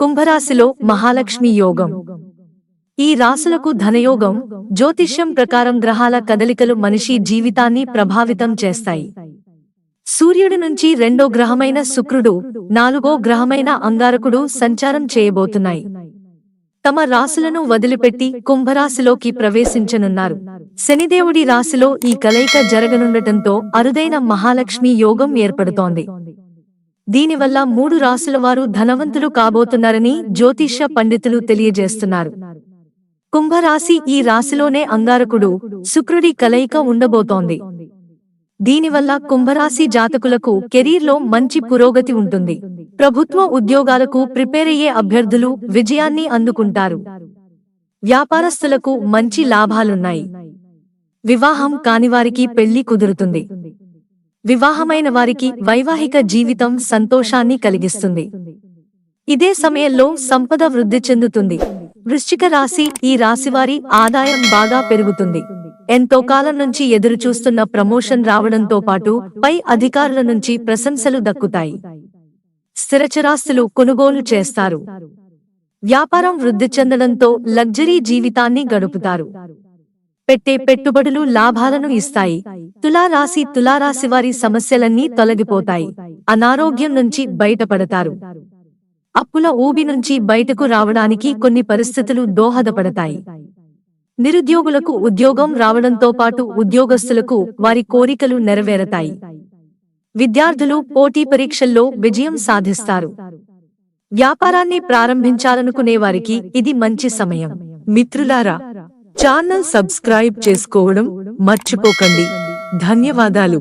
కుంభరాశిలో మహాలక్ష్మి యోగం. ఈ రాశులకు ధనయోగం. జ్యోతిష్యం ప్రకారం గ్రహాల కదలికలు మనిషి జీవితాన్ని ప్రభావితం చేస్తాయి. సూర్యుడి నుంచి రెండో గ్రహమైన శుక్రుడు, నాలుగో గ్రహమైన అంగారకుడు సంచారం చేయబోతున్నాయి. తమ రాశులను వదిలిపెట్టి కుంభరాశిలోకి ప్రవేశించనున్నారు. శనిదేవుడి రాశిలో ఈ కలయిక జరగనుండటంతో అరుదైన మహాలక్ష్మి యోగం ఏర్పడుతోంది. దీనివల్ల 3 రాశుల వారు ధనవంతులు కాబోతున్నారని జ్యోతిష్య పండితులు తెలియజేస్తున్నారు. కుంభరాశి ఈ రాశిలోనే అంగారకుడు, శుక్రుడి కలయిక ఉండబోతోంది. దీనివల్ల కుంభరాశి జాతకులకు కెరీర్లో మంచి పురోగతి ఉంటుంది. ప్రభుత్వ ఉద్యోగాలకు ప్రిపేరయ్యే అభ్యర్థులు విజయాన్ని అందుకుంటారు. వ్యాపారస్తులకు మంచి లాభాలున్నాయి. వివాహం కానివారికి పెళ్లి కుదురుతుంది. వివాహమైన వారికి వైవాహిక జీవితం సంతోషాన్ని కలిగిస్తుంది. ఇదే సమయంలో సంపద వృద్ధి చెందుతుంది. వృశ్చిక రాశి ఈ రాశివారి ఆదాయం బాగా పెరుగుతుంది. ఎంతో కాలం నుంచి ఎదురుచూస్తున్న ప్రమోషన్ రావడంతో పాటు పై అధికారుల నుంచి ప్రశంసలు దక్కుతాయి. స్థిరచరాస్తులు కొనుగోలు చేస్తారు. వ్యాపారం వృద్ధి చెందడంతో లగ్జరీ జీవితాన్ని గడుపుతారు. పెట్టే పెట్టుబడులు లాభాలను ఇస్తాయి. తులారాశి వారి సమస్యలన్నీ తొలగిపోతాయి. అనారోగ్యం నుంచి బయటపడతారు. అప్పుల ఊబి నుంచి బయటకు రావడానికి కొన్ని పరిస్థితులు దోహదపడతాయి. నిరుద్యోగులకు ఉద్యోగం రావడంతో పాటు ఉద్యోగస్తులకు వారి కోరికలు నెరవేరతాయి. విద్యార్థులు పోటీ పరీక్షల్లో విజయం సాధిస్తారు. వ్యాపారాన్ని ప్రారంభించాలనుకునే వారికి ఇది మంచి సమయం. మిత్రులారా, ఛానల్ సబ్స్క్రైబ్ చేసుకోవడం మర్చిపోకండి. ధన్యవాదాలు.